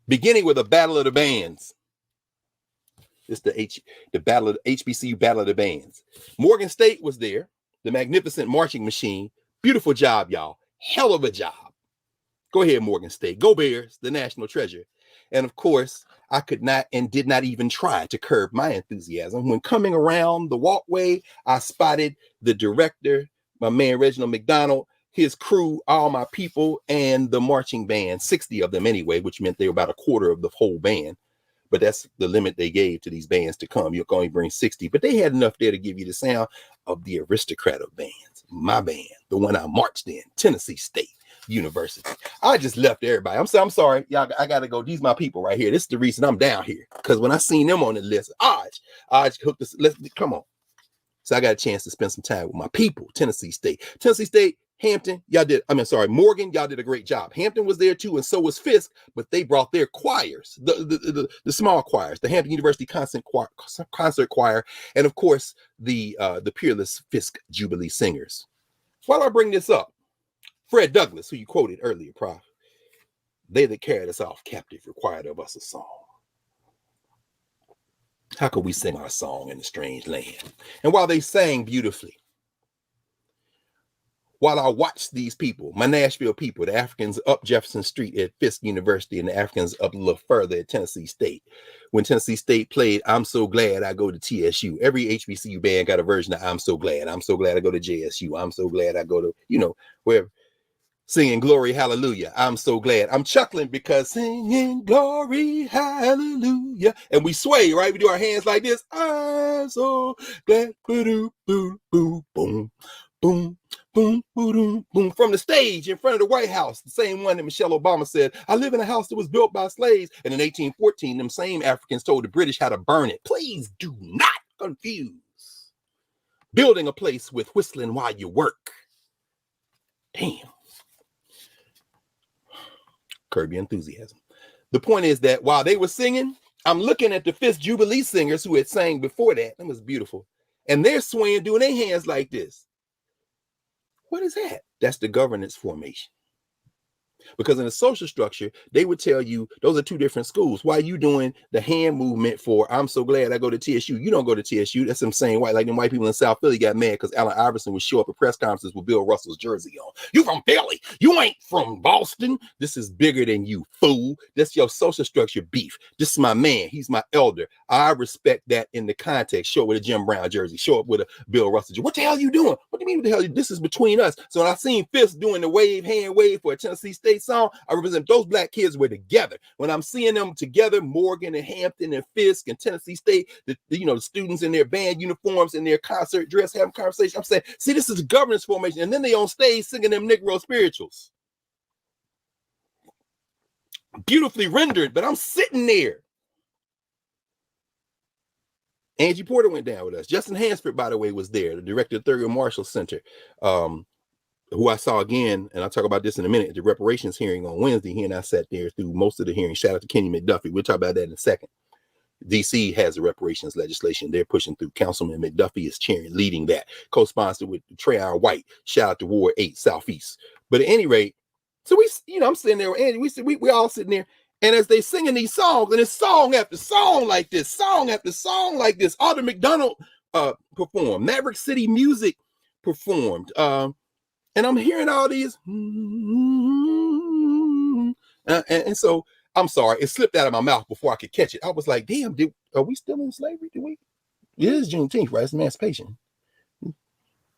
beginning with a battle of the bands. It's the battle of the HBCU battle of the bands. Morgan State was there, the magnificent marching machine. Beautiful job, y'all. Hell of a job. Go ahead, Morgan State. Go Bears, the national treasure. And of course, I could not and did not even try to curb my enthusiasm. When coming around the walkway, I spotted the director, my man Reginald McDonald, his crew, all my people, and the marching band, 60 of them anyway, which meant they were about a quarter of the whole band. But that's the limit they gave to these bands to come. You can only bring 60. But they had enough there to give you the sound of the aristocrat of bands. My band, the one I marched in, Tennessee State University. I just left everybody. I'm sorry. Y'all, I got to go. These my people right here. This is the reason I'm down here. Because when I seen them on the list, Aj hooked us. Come on. So I got a chance to spend some time with my people, Tennessee State. Tennessee State, Hampton, Morgan, y'all did a great job. Hampton was there too, and so was Fisk, but they brought their choirs, the small choirs, the Hampton University Concert Choir, and of course, the peerless Fisk Jubilee Singers. While I bring this up, Fred Douglass, who you quoted earlier, Prof, they that carried us off captive required of us a song. How could we sing our song in a strange land? And while they sang beautifully, while I watched these people, my Nashville people, the Africans up Jefferson Street at Fisk University and the Africans up a little further at Tennessee State. When Tennessee State played I'm So Glad I Go to TSU, every HBCU band got a version of I'm So Glad. I'm so glad I go to JSU. I'm so glad I go to, wherever. Singing Glory Hallelujah. I'm so glad. I'm chuckling because singing Glory Hallelujah. And we sway, right? We do our hands like this. I'm so glad. Boom, boom, boom, boom, boom, boom, boom, boom. From the stage in front of the White House, the same one that Michelle Obama said, I live in a house that was built by slaves. And in 1814, them same Africans told the British how to burn it. Please do not confuse building a place with whistling while you work. Damn. Curb your enthusiasm. The point is that while they were singing, I'm looking at the Fisk Jubilee singers who had sang before that. That was beautiful. And they're swaying, doing their hands like this. What is that? That's the governance formation. Because in the social structure, they would tell you those are two different schools. Why are you doing the hand movement for I'm so glad I go to TSU? You don't go to TSU. That's them saying white, like them white people in South Philly got mad because Allen Iverson would show up at press conferences with Bill Russell's jersey on. You from Philly? You ain't from Boston. This is bigger than you, fool. That's your social structure beef. This is my man. He's my elder. I respect that in the context. Show up with a Jim Brown jersey. Show up with a Bill Russell jersey. What the hell are you doing? What do you mean what the hell? This is between us. So when I seen Fisk doing the hand wave for a Tennessee State song, I represent those black kids were together. When I'm seeing them together, Morgan and Hampton and Fisk and Tennessee State, the students in their band uniforms and their concert dress having conversation, I'm saying, see, this is a governance formation. And then they on stage singing them Negro spirituals. Beautifully rendered, but I'm sitting there. Angie Porter went down with us. Justin Hansford, by the way, was there, the director of Thurgood Marshall Center, who I saw again, and I'll talk about this in a minute, at the reparations hearing on Wednesday. He and I sat there through most of the hearing. Shout out to Kenny McDuffie. We'll talk about that in a second. DC has the reparations legislation they're pushing through. Councilman McDuffie is leading that, co-sponsored with Trayon White. Shout out to Ward 8 Southeast. But at any rate, so I'm sitting there with Andy. We all sitting there, and as they singing these songs, and it's song after song like this, song after song like this. Alden McDonald performed. Maverick City Music performed. And I'm hearing all these, and so I'm sorry, it slipped out of my mouth before I could catch it. I was like, damn, are we still in slavery? It is Juneteenth, right? It's emancipation.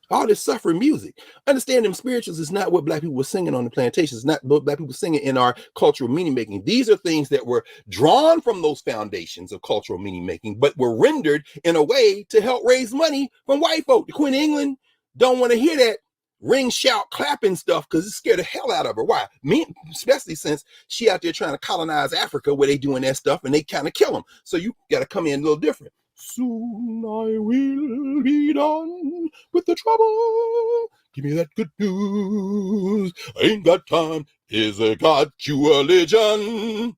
All this suffering music. Understand them spirituals is not what black people were singing on the plantations. It's not what black people singing in our cultural meaning making. These are things that were drawn from those foundations of cultural meaning making, but were rendered in a way to help raise money from white folk. The Queen of England don't want to hear that ring, shout, clapping stuff because it scared the hell out of her. Why? Me, especially since she out there trying to colonize Africa where they doing that stuff and they kind of kill them. So you got to come in a little different. Soon I will be done with the trouble. Give me that good news. I ain't got time. Is I got you a religion?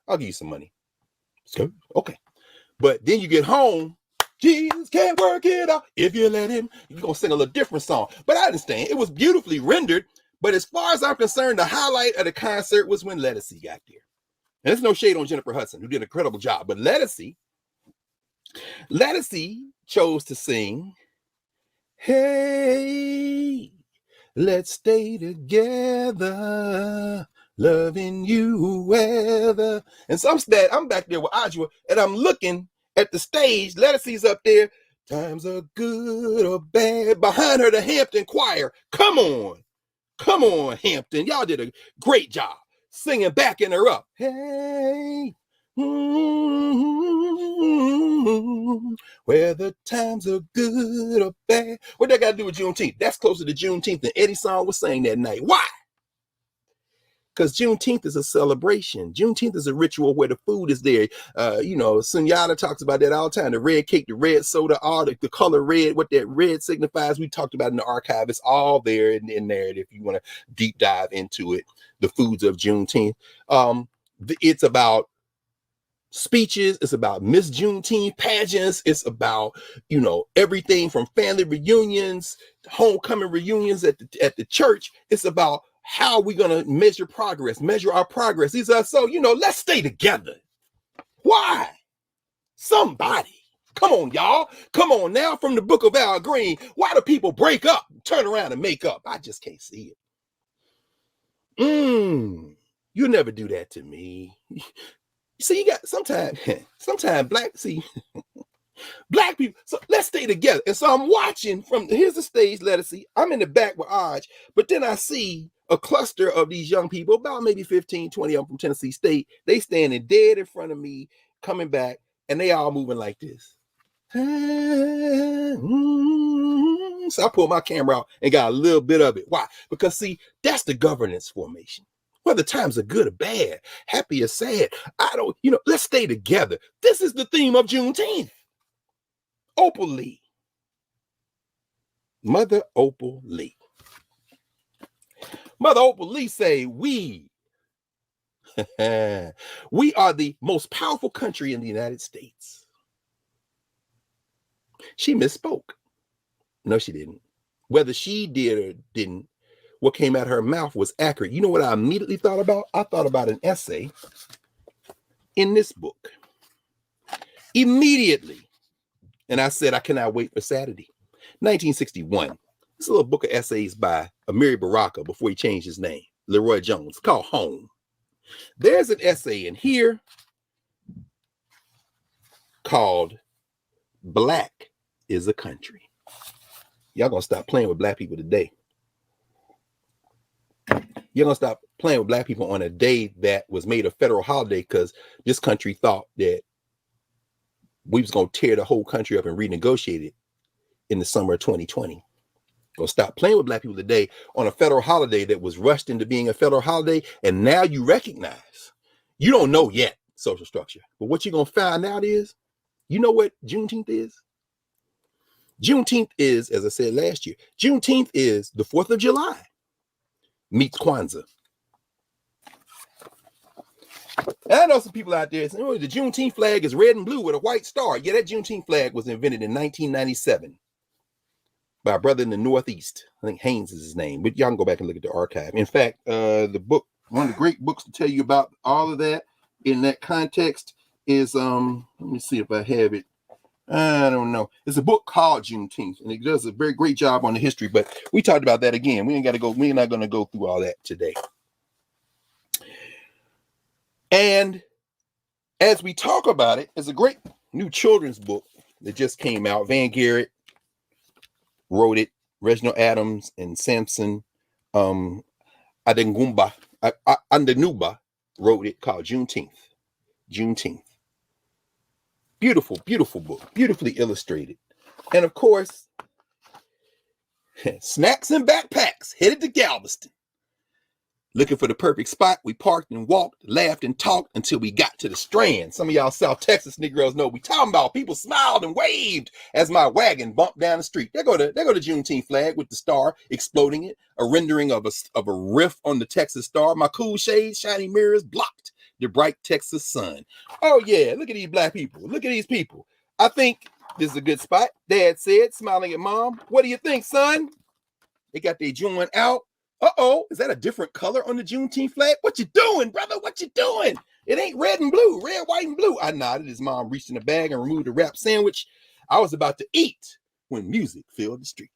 I'll give you some money. Okay. But then you get home. Jesus can't work it out if you let him. You're going to sing a little different song. But I understand. It was beautifully rendered, But as far as I'm concerned, the highlight of the concert was when Lettucey got there. And there's no shade on Jennifer Hudson, who did an incredible job. But Lettucey chose to sing, "Hey, let's stay together, loving you weather." And so I'm back there with Ajwa, and I'm looking at the stage. Lettucey's up there. Times are good or bad. Behind her, the Hampton Choir. Come on, Hampton. Y'all did a great job singing, backing her up. Hey, whether times are good or bad. What that got to do with Juneteenth? That's closer to Juneteenth than Eddie's song was saying that night. Why? Because Juneteenth is a celebration. Juneteenth is a ritual where the food is there. Sunyata talks about that all the time. The red cake, the red soda, all the color red, what that red signifies. We talked about in the archive. It's all there in there if you want to deep dive into it. The foods of Juneteenth. It's about speeches. It's about Miss Juneteenth pageants. It's about, everything from family reunions, homecoming reunions at the church. It's about how we're going to measure our progress. These are let's stay together. Why? Somebody. Come on, y'all. Come on now, from the book of Al Green. Why do people break up, turn around and make up? I just can't see it. You never do that to me. See, you got sometimes black people. So let's stay together. And so I'm watching here's the stage, Lettucey. I'm in the back with Aj, but then I see a cluster of these young people, about maybe 15, 20 of them from Tennessee State. They standing dead in front of me, coming back, and they all moving like this. So I pulled my camera out and got a little bit of it. Why? Because see, that's the governance formation. Whether times are good or bad, happy or sad, let's stay together. This is the theme of Juneteenth. Opal Lee. Mother Opal Lee. Mother Opal Lee say, we are the most powerful country in the United States. She misspoke. No, she didn't. Whether she did or didn't, what came out of her mouth was accurate. You know what I immediately thought about? I thought about an essay in this book. Immediately. And I said, I cannot wait for Saturday. 1961. It's a little book of essays by Amiri Baraka before he changed his name, Leroy Jones, called Home. There's an essay in here called Black is a Country. Y'all gonna stop playing with black people today. You're gonna stop playing with black people on a day that was made a federal holiday because this country thought that we was gonna tear the whole country up and renegotiate it in the summer of 2020. Gonna stop playing with black people today on a federal holiday that was rushed into being a federal holiday, and now you recognize. You don't know yet social structure, but what you're gonna find out is, you know what Juneteenth is? Juneteenth is, as I said last year, Juneteenth is the 4th of July meets Kwanzaa. And I know some people out there saying, the Juneteenth flag is red and blue with a white star. Yeah, that Juneteenth flag was invented in 1997 by a brother in the Northeast. I think Haynes is his name, but y'all can go back and look at the archive. In fact, the book, one of the great books to tell you about all of that in that context is, let me see if I have it. I don't know. It's a book called Juneteenth, and it does a very great job on the history, but we talked about that again. We're not going to go through all that today. And as we talk about it, there's a great new children's book that just came out. Van Garrett wrote it. Reginald Adams and Samson Adenuba wrote it, called Juneteenth. Beautiful, beautiful book, beautifully illustrated. And of course, snacks and backpacks, headed to Galveston. Looking for the perfect spot, we parked and walked, laughed and talked until we got to the Strand. Some of y'all South Texas Negroes know what we talking about. People smiled and waved as my wagon bumped down the street. There go the Juneteenth flag with the star exploding it, a rendering of a riff on the Texas star. My cool shades, shiny mirrors blocked the bright Texas sun. Oh yeah, look at these black people. Look at these people. I think this is a good spot. Dad said, smiling at mom. What do you think, son? They got their joint out. Uh-oh, is that a different color on the Juneteenth flag? What you doing, brother? What you doing? It ain't red and blue, red, white, and blue. I nodded. His mom reached in the bag and removed the wrap sandwich I was about to eat when music filled the street.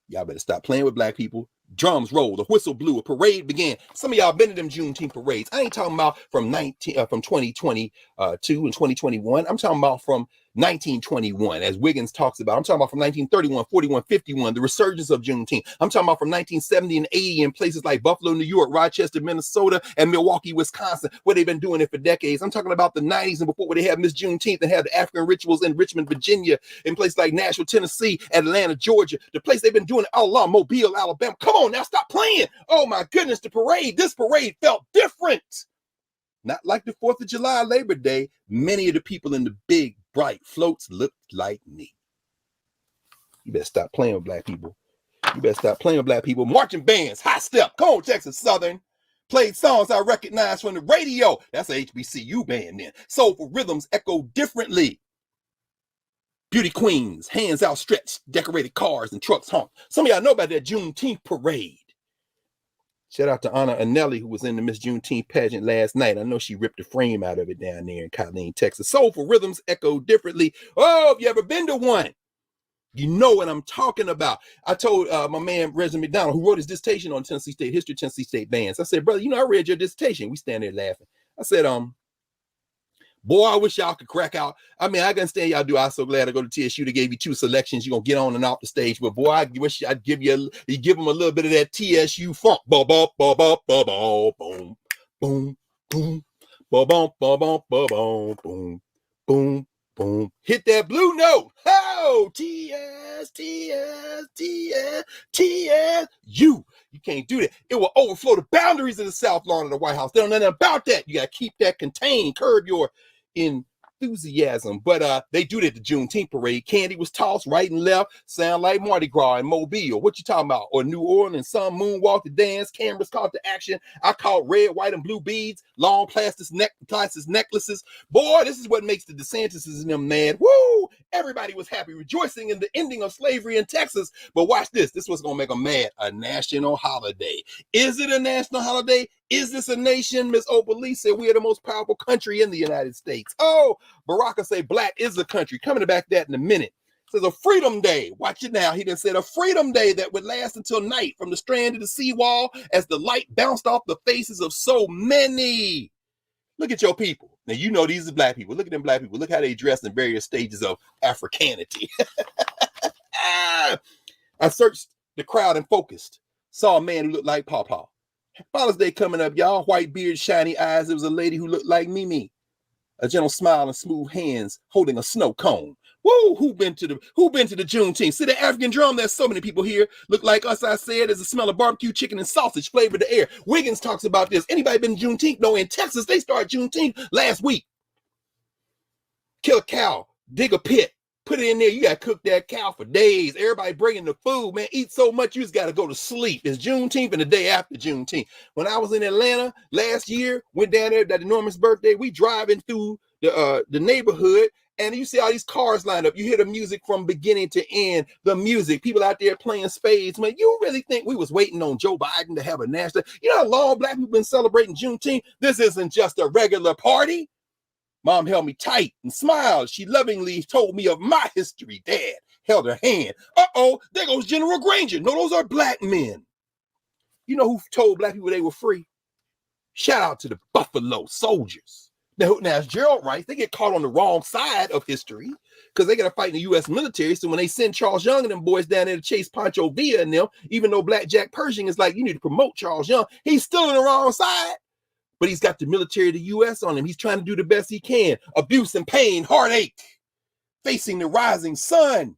Y'all better stop playing with black people. Drums rolled, a whistle blew, a parade began. Some of y'all been to them Juneteenth parades. I ain't talking about from 2022 and 2021. I'm talking about from 1921, as Wiggins talks about. I'm talking about from 1931, 41, 51, the resurgence of Juneteenth. I'm talking about from 1970 and 80 in places like Buffalo, New York, Rochester, Minnesota, and Milwaukee, Wisconsin, where they've been doing it for decades. I'm talking about the 90s and before, where they had Miss Juneteenth and had the African rituals in Richmond, Virginia, in places like Nashville, Tennessee, Atlanta, Georgia, the place they've been doing it all along, Mobile, Alabama. Come on now, stop playing. Oh my goodness, the parade. This parade felt different. Not like the 4th of July, Labor Day. Many of the people in the big, bright floats looked like me. You better stop playing with black people. You better stop playing with black people. Marching bands, high step. Come on, Texas Southern. Played songs I recognized from the radio. That's a HBCU band then. Soulful rhythms echo differently. Beauty queens, hands outstretched, decorated cars and trucks honk. Some of y'all know about that Juneteenth parade. Shout out to Anna Anelli, who was in the Miss Juneteenth pageant last night. I know she ripped the frame out of it down there in Colleen, Texas. Soulful rhythms echo differently. Oh, if you ever been to one, you know what I'm talking about. I told my man, Reggie McDonald, who wrote his dissertation on Tennessee State history, Tennessee State bands. I said, brother, you know, I read your dissertation. We stand there laughing. I said, boy, I wish y'all could crack out. I mean, I can understand y'all do. I'm so glad I go to TSU. They gave you 2 selections. You're going to get on and off the stage. But boy, I wish I'd give them a little bit of that TSU funk. Boom, boom, boom, boom, boom, boom, boom, boom, boom, boom, boom, boom, boom. Hit that blue note. Oh, TS, TS, TS, TS. You can't do that. It will overflow the boundaries of the South Lawn of the White House. They don't know nothing about that. You got to keep that contained. Curb your enthusiasm. But they do that at the Juneteenth parade. Candy was tossed right and left. Sound like Mardi Gras in Mobile. What you talking about? Or New Orleans. Some moonwalk the dance. Cameras caught the action. I caught red, white, and blue beads. Long plastic necklaces. Boy, this is what makes the DeSantises and them mad. Woo! Everybody was happy, rejoicing in the ending of slavery in Texas. But watch this. This was going to make them mad. A national holiday. Is it a national holiday? Is this a nation? Miss Opal said we are the most powerful country in the United States. Oh, Baraka say black is a country. Coming back that in a minute. Says a freedom day. Watch it now. He done said a freedom day that would last until night from the strand to the seawall as the light bounced off the faces of so many. Look at your people. Now, you know these are black people. Look at them black people. Look how they dress in various stages of Africanity. I searched the crowd and focused. Saw a man who looked like Pawpaw. Father's Day coming up, y'all. White beard, shiny eyes. There was a lady who looked like Mimi. A gentle smile and smooth hands holding a snow cone. Woo! Who been to the Juneteenth? See the African drum? There's so many people here. Look like us, I said. There's a smell of barbecue chicken and sausage flavored the air. Wiggins talks about this. Anybody been to Juneteenth? No, in Texas, they started Juneteenth last week. Kill a cow, dig a pit, put it in there. You got to cook that cow for days. Everybody bringing the food, man. Eat so much, you just got to go to sleep. It's Juneteenth and the day after Juneteenth. When I was in Atlanta last year, went down there, that enormous birthday, we driving through the neighborhood, and you see all these cars lined up. You hear the music from beginning to end, the music, people out there playing spades. Man, you really think we was waiting on Joe Biden to have a national? You know how long black people been celebrating Juneteenth? This isn't just a regular party. Mom held me tight and smiled. She lovingly told me of my history. Dad held her hand. Uh-oh, there goes General Granger. No, those are black men. You know who told black people they were free? Shout out to the Buffalo Soldiers. Now, as Gerald writes, they get caught on the wrong side of history because they got to fight in the U.S. military. So when they send Charles Young and them boys down there to chase Pancho Villa and them, even though Black Jack Pershing is like, you need to promote Charles Young, he's still on the wrong side. But he's got the military of the U.S. on him. He's trying to do the best he can. Abuse and pain, heartache, facing the rising sun.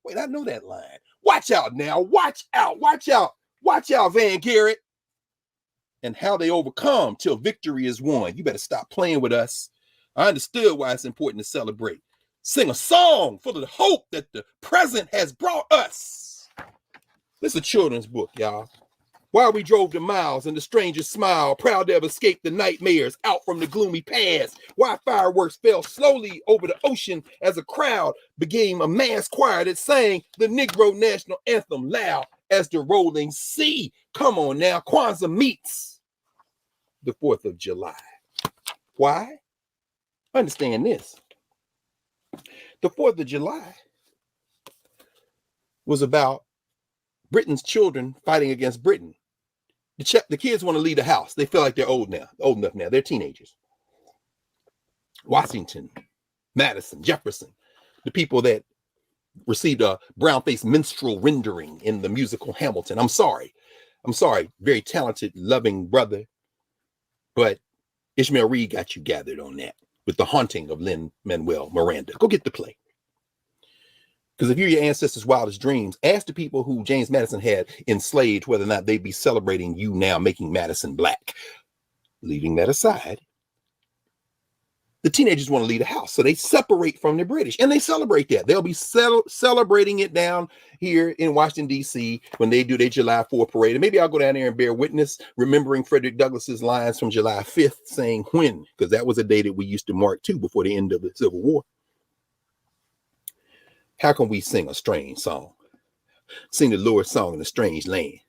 Wait, I know that line. Watch out now. Watch out. Watch out. Watch out, Van Garrett. And how they overcome till victory is won. You better stop playing with us. I understood why it's important to celebrate. Sing a song full of the hope that the present has brought us. This is a children's book, y'all. While we drove the miles and the strangers smiled, proud to have escaped the nightmares out from the gloomy past. While fireworks fell slowly over the ocean as a crowd became a mass choir that sang the Negro National Anthem loud as the rolling sea. Come on now, Kwanzaa meets the 4th of July. Why? Understand this. The 4th of July was about Britain's children fighting against Britain. The kids want to leave the house. They feel like they're old enough now. They're teenagers. Washington, Madison, Jefferson, the people that received a brown-faced minstrel rendering in the musical Hamilton. I'm sorry. Very talented, loving brother. But Ishmael Reed got you gathered on that with The Haunting of Lin-Manuel Miranda. Go get the play. Because if you're your ancestors' wildest dreams, ask the people who James Madison had enslaved whether or not they'd be celebrating you now making Madison black. Leaving that aside, the teenagers want to leave the house, so they separate from the British, and they celebrate that. They'll be celebrating it down here in Washington, D.C. when they do their July 4th parade. And maybe I'll go down there and bear witness, remembering Frederick Douglass's lines from July 5th saying when, because that was a day that we used to mark too before the end of the Civil War. How can we sing a strange song? Sing the Lord's song in a strange land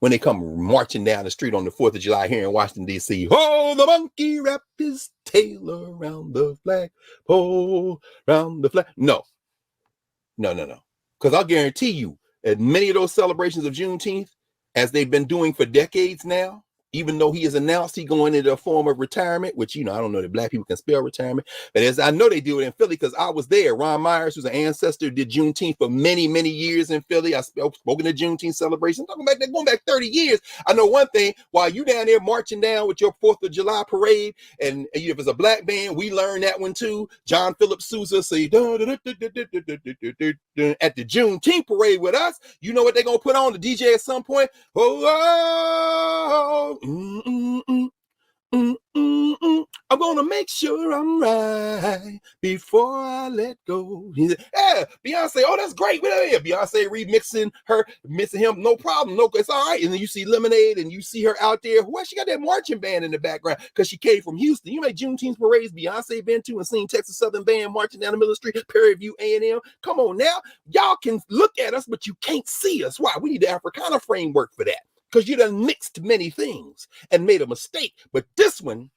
when they come marching down the street on the 4th of July here in Washington, D.C. Oh, the monkey wrapped his tail around the flag. Oh, around the flag. No. Because I'll guarantee you, at many of those celebrations of Juneteenth, as they've been doing for decades now, even though he has announced he's going into a form of retirement, which, I don't know that black people can spell retirement, but as I know they do it in Philly because I was there. Ron Myers, who's an ancestor, did Juneteenth for many, many years in Philly. I spoken to Juneteenth celebration. Going back 30 years. I know one thing, while you down there marching down with your 4th of July parade, and if it's a black band, we learned that one too. John Philip Sousa say, at the Juneteenth parade with us, you know what they're going to put on the DJ at some point? I'm gonna make sure I'm right before I let go. He said, yeah, Beyonce, oh, that's great. Beyonce remixing him, no problem. No, it's all right. And then you see Lemonade and you see her out there. Why she got that marching band in the background? Because she came from Houston. You make Juneteenth parades Beyonce been to and seen Texas Southern Band marching down the middle of the street, Prairie View A&M. Come on now. Y'all can look at us, but you can't see us. Why? We need the Africana framework for that. Because you done mixed many things and made a mistake. But this one,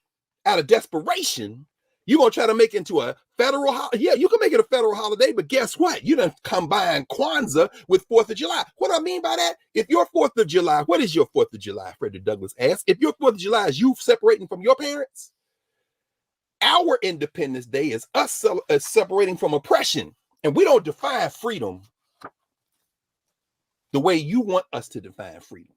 out of desperation, you're going to try to make it into a federal holiday. Yeah, you can make it a federal holiday, but guess what? You done combine Kwanzaa with 4th of July. What do I mean by that? If your 4th of July, what is your 4th of July? Frederick Douglass asked. If your 4th of July is you separating from your parents, our Independence Day is us separating from oppression. And we don't define freedom the way you want us to define freedom.